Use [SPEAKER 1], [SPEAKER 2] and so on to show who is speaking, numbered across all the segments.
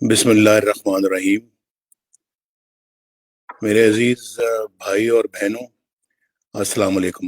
[SPEAKER 1] بسم اللہ الرحمن الرحیم۔ میرے عزیز بھائی اور بہنوں، السلام علیکم۔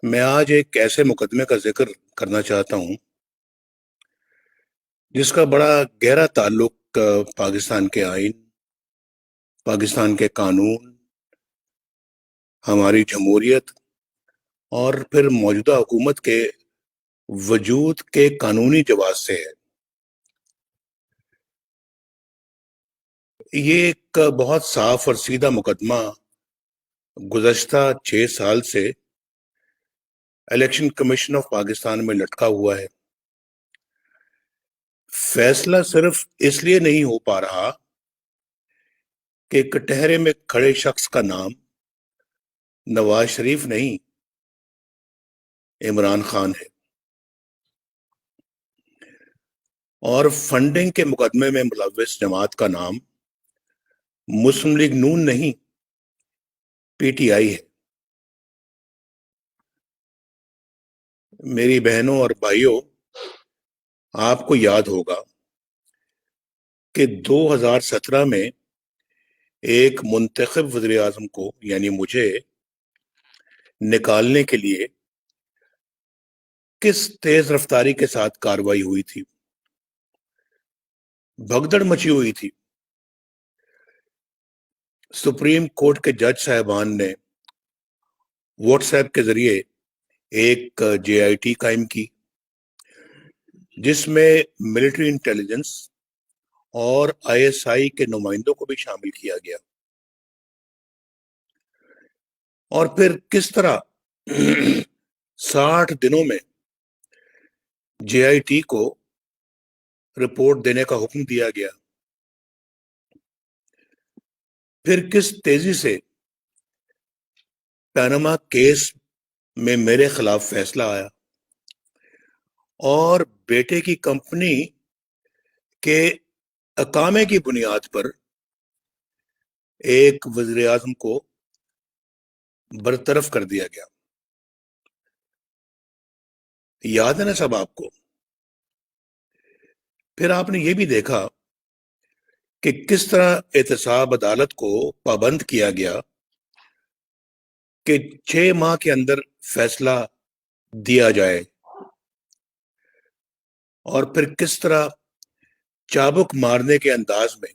[SPEAKER 1] میں آج ایک ایسے مقدمے کا ذکر کرنا چاہتا ہوں جس کا بڑا گہرا تعلق پاکستان کے آئین، پاکستان کے قانون، ہماری جمہوریت اور پھر موجودہ حکومت کے وجود کے قانونی جواز سے ہے۔ یہ ایک بہت صاف اور سیدھا مقدمہ گزشتہ 6 سال سے الیکشن کمیشن آف پاکستان میں لٹکا ہوا ہے۔ فیصلہ صرف اس لیے نہیں ہو پا رہا کہ کٹہرے میں کھڑے شخص کا نام نواز شریف نہیں، عمران خان ہے، اور فنڈنگ کے مقدمے میں ملوث جماعت کا نام مسلم لیگ نون نہیں، پی ٹی آئی ہے۔ میری بہنوں اور بھائیوں، آپ کو یاد ہوگا کہ 2017 میں ایک منتخب وزیر اعظم کو یعنی مجھے نکالنے کے لیے کس تیز رفتاری کے ساتھ کارروائی ہوئی تھی، بھگدڑ مچی ہوئی تھی۔ سپریم کورٹ کے جج صاحبان نے واٹس ایپ کے ذریعے ایک جے آئی ٹی قائم کی جس میں ملٹری انٹیلیجنس اور آئی ایس آئی کے نمائندوں کو بھی شامل کیا گیا، اور پھر کس طرح 60 دنوں میں جے آئی ٹی کو رپورٹ دینے کا حکم دیا گیا، پھر کس تیزی سے پیناما کیس میں میرے خلاف فیصلہ آیا اور بیٹے کی کمپنی کے اقامے کی بنیاد پر ایک وزیر اعظم کو برطرف کر دیا گیا۔ یاد ہے نا سب آپ کو؟ پھر آپ نے یہ بھی دیکھا کہ کس طرح احتساب عدالت کو پابند کیا گیا کہ 6 ماہ کے اندر فیصلہ دیا جائے، اور پھر کس طرح چابک مارنے کے انداز میں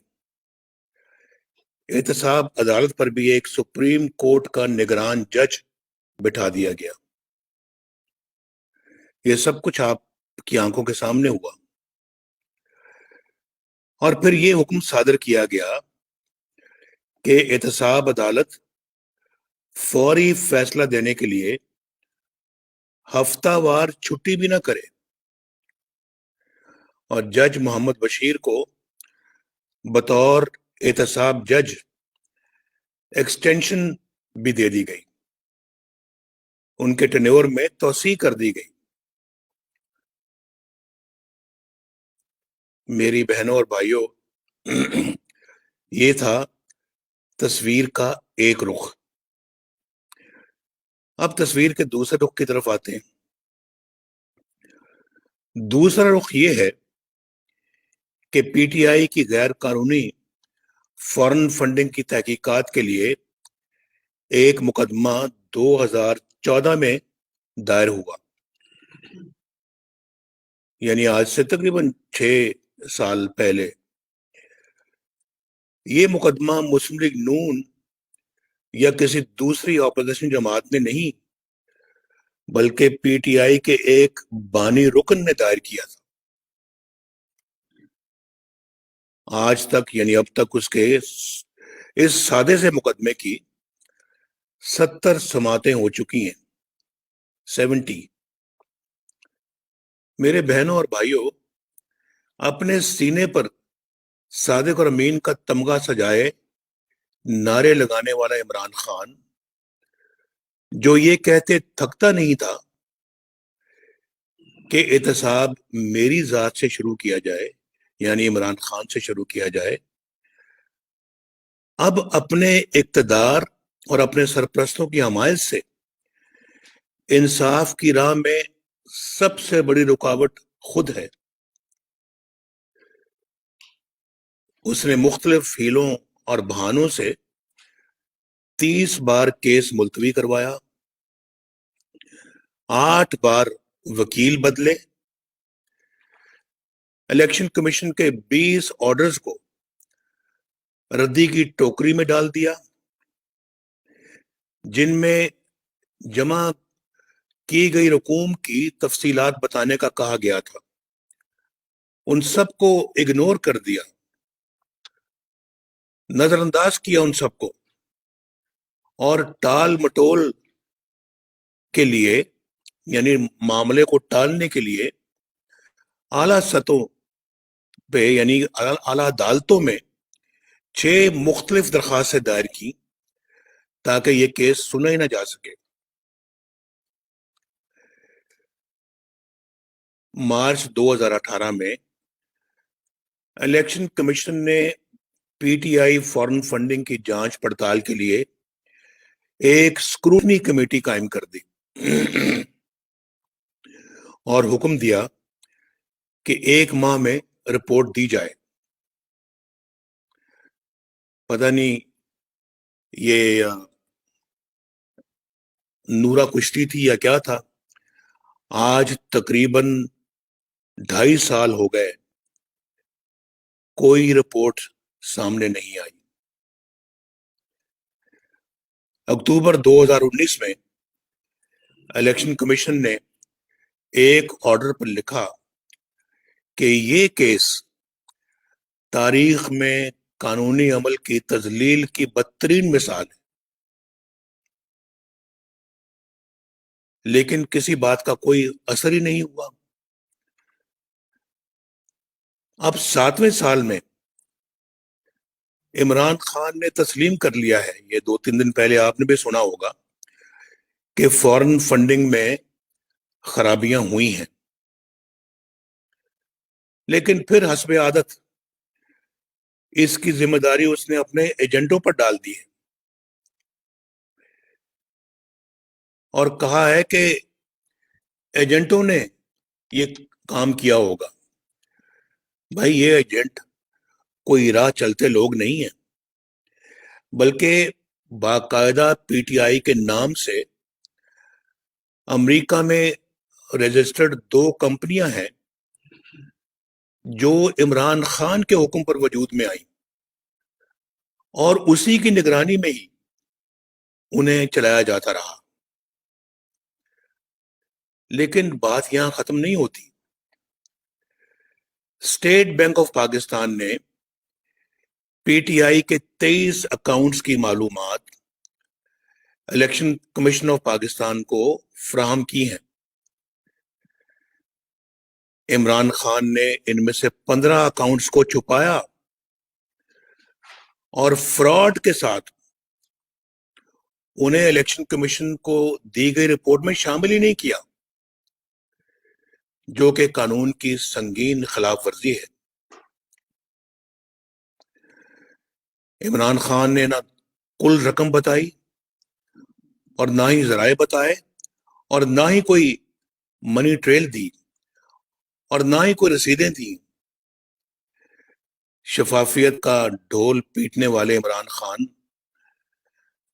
[SPEAKER 1] احتساب عدالت پر بھی ایک سپریم کورٹ کا نگران جج بٹھا دیا گیا۔ یہ سب کچھ آپ کی آنکھوں کے سامنے ہوا، اور پھر یہ حکم صادر کیا گیا کہ احتساب عدالت فوری فیصلہ دینے کے لیے ہفتہ وار چھٹی بھی نہ کرے، اور جج محمد بشیر کو بطور احتساب جج ایکسٹینشن بھی دے دی گئی، ان کے ٹینیور میں توسیع کر دی گئی۔ میری بہنوں اور بھائیوں، یہ تھا تصویر کا ایک رخ۔ اب تصویر کے دوسرے رخ کی طرف آتے ہیں۔ دوسرا رخ یہ ہے کہ پی ٹی آئی کی غیر قانونی فارن فنڈنگ کی تحقیقات کے لیے ایک مقدمہ 2014 میں دائر ہوا، یعنی آج سے تقریباً 6 سال پہلے۔ یہ مقدمہ مسلم لیگ نون یا کسی دوسری اپوزیشن جماعت نے نہیں، بلکہ پی ٹی آئی کے ایک بانی رکن نے دائر کیا تھا۔ آج تک یعنی اب تک اس کے اس سادے سے مقدمے کی 70 سماعتیں ہو چکی ہیں، 70۔ میرے بہنوں اور بھائیوں، اپنے سینے پر صادق اور امین کا تمغہ سجائے نعرے لگانے والا عمران خان، جو یہ کہتے تھکتا نہیں تھا کہ احتساب میری ذات سے شروع کیا جائے، یعنی عمران خان سے شروع کیا جائے، اب اپنے اقتدار اور اپنے سرپرستوں کی حمایت سے انصاف کی راہ میں سب سے بڑی رکاوٹ خود ہے۔ اس نے مختلف ہیلوں اور بہانوں سے 30 بار کیس ملتوی کروایا، 8 بار وکیل بدلے، الیکشن کمیشن کے 20 آرڈرز کو ردی کی ٹوکری میں ڈال دیا، جن میں جمع کی گئی رقوم کی تفصیلات بتانے کا کہا گیا تھا، ان سب کو اگنور کر دیا، نظر انداز کیا ان سب کو، اور ٹال مٹول کے لیے، یعنی معاملے کو ٹالنے کے لیے اعلیٰ سطحوں پہ یعنی اعلیٰ عدالتوں میں 6 مختلف درخواستیں دائر کی تاکہ یہ کیس سنا ہی نہ جا سکے۔ مارچ 2018 میں الیکشن کمیشن نے P T I foreign funding کی جانچ پڑتال کے لیے ایک اسکروٹنی کمیٹی قائم کر دی اور حکم دیا کہ 1 ماہ میں رپورٹ دی جائے۔ پتہ نہیں یہ نورا کشتی تھی یا کیا تھا، آج تقریباً 2.5 سال ہو گئے، کوئی رپورٹ سامنے نہیں آئی۔ اکتوبر 2019 میں الیکشن کمیشن نے ایک آرڈر پر لکھا کہ یہ کیس تاریخ میں قانونی عمل کی تذلیل کی بدترین مثال ہے، لیکن کسی بات کا کوئی اثر ہی نہیں ہوا۔ اب 7ویں سال میں عمران خان نے تسلیم کر لیا ہے، یہ 2-3 دن پہلے آپ نے بھی سنا ہوگا کہ فورن فنڈنگ میں خرابیاں ہوئی ہیں، لیکن پھر حسب عادت اس کی ذمہ داری اس نے اپنے ایجنٹوں پر ڈال دی ہے اور کہا ہے کہ ایجنٹوں نے یہ کام کیا ہوگا۔ بھائی یہ ایجنٹ کوئی راہ چلتے لوگ نہیں ہیں، بلکہ باقاعدہ پی ٹی آئی کے نام سے امریکہ میں رجسٹرڈ 2 کمپنیاں ہیں جو عمران خان کے حکم پر وجود میں آئیں اور اسی کی نگرانی میں ہی انہیں چلایا جاتا رہا۔ لیکن بات یہاں ختم نہیں ہوتی۔ اسٹیٹ بینک آف پاکستان نے پی ٹی آئی کے 23 اکاؤنٹس کی معلومات الیکشن کمیشن آف پاکستان کو فراہم کی ہیں۔ عمران خان نے ان میں سے 15 اکاؤنٹس کو چھپایا اور فراڈ کے ساتھ انہیں الیکشن کمیشن کو دی گئی رپورٹ میں شامل ہی نہیں کیا، جو کہ قانون کی سنگین خلاف ورزی ہے۔ عمران خان نے نہ کل رقم بتائی اور نہ ہی ذرائع بتائے اور نہ ہی کوئی منی ٹریل دی اور نہ ہی کوئی رسیدیں دی۔ شفافیت کا ڈھول پیٹنے والے عمران خان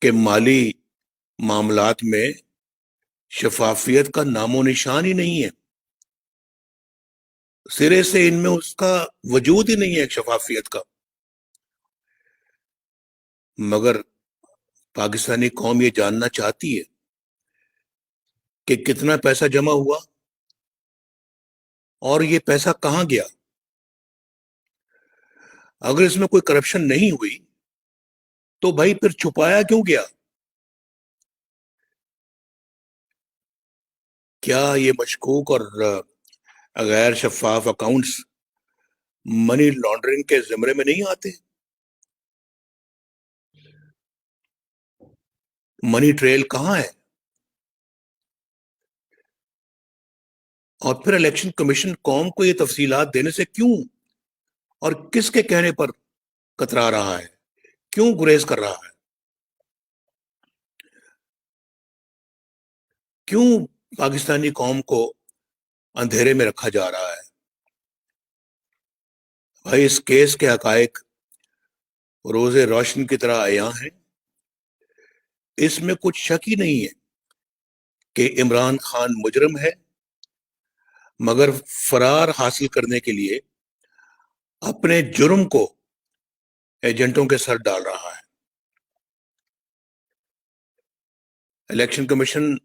[SPEAKER 1] کے مالی معاملات میں شفافیت کا نام و نشان ہی نہیں ہے، سرے سے ان میں اس کا وجود ہی نہیں ہے شفافیت کا۔ مگر پاکستانی قوم یہ جاننا چاہتی ہے کہ کتنا پیسہ جمع ہوا اور یہ پیسہ کہاں گیا۔ اگر اس میں کوئی کرپشن نہیں ہوئی تو بھائی پھر چھپایا کیوں گیا؟ کیا یہ مشکوک اور غیر شفاف اکاؤنٹس منی لانڈرنگ کے زمرے میں نہیں آتے؟ منی ٹریل کہاں ہے؟ اور پھر الیکشن کمیشن قوم کو یہ تفصیلات دینے سے کیوں اور کس کے کہنے پر کترا رہا ہے، کیوں گریز کر رہا ہے؟ کیوں پاکستانی قوم کو اندھیرے میں رکھا جا رہا ہے؟ بھائی اس کیس کے حقائق روز روشن کی طرح عیاں ہیں. اس میں کچھ شک ہی نہیں ہے کہ عمران خان مجرم ہے، مگر فرار حاصل کرنے کے لیے اپنے جرم کو ایجنٹوں کے سر ڈال رہا ہے. الیکشن کمیشن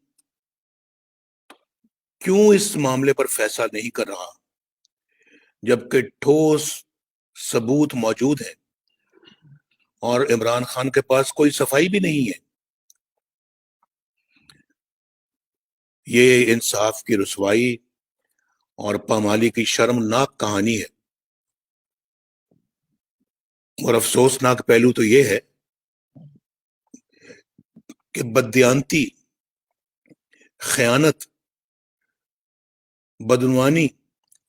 [SPEAKER 1] کیوں اس معاملے پر فیصلہ نہیں کر رہا جبکہ ٹھوس ثبوت موجود ہے اور عمران خان کے پاس کوئی صفائی بھی نہیں ہے؟ یہ انصاف کی رسوائی اور پامالی کی شرمناک کہانی ہے. اور افسوسناک پہلو تو یہ ہے کہ بددیانتی، خیانت، بدعنوانی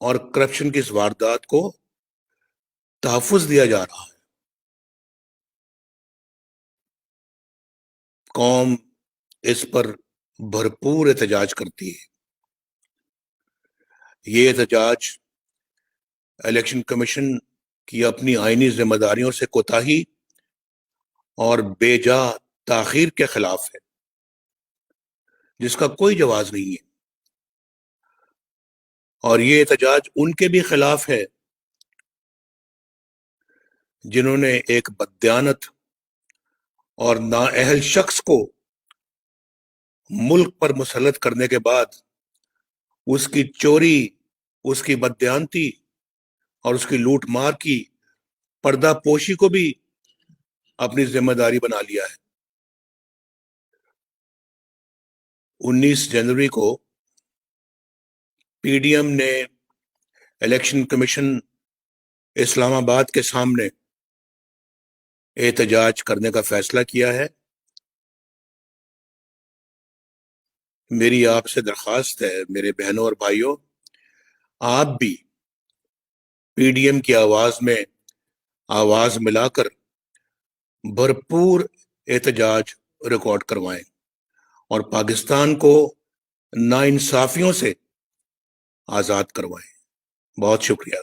[SPEAKER 1] اور کرپشن کی اس واردات کو تحفظ دیا جا رہا ہے. قوم اس پر بھرپور احتجاج کرتی ہے. یہ احتجاج الیکشن کمیشن کی اپنی آئینی ذمہ داریوں سے کوتاہی اور بے جا تاخیر کے خلاف ہے، جس کا کوئی جواز نہیں ہے. اور یہ احتجاج ان کے بھی خلاف ہے جنہوں نے ایک بددیانت اور نااہل شخص کو ملک پر مسلط کرنے کے بعد اس کی چوری، اس کی بددیانتی اور اس کی لوٹ مار کی پردہ پوشی کو بھی اپنی ذمہ داری بنا لیا ہے. 19 جنوری کو پی ڈی ایم نے الیکشن کمیشن اسلام آباد کے سامنے احتجاج کرنے کا فیصلہ کیا ہے. میری آپ سے درخواست ہے میرے بہنوں اور بھائیوں، آپ بھی پی ڈی ایم کی آواز میں آواز ملا کر بھرپور احتجاج ریکارڈ کروائیں اور پاکستان کو ناانصافیوں سے آزاد کروائیں. بہت شکریہ.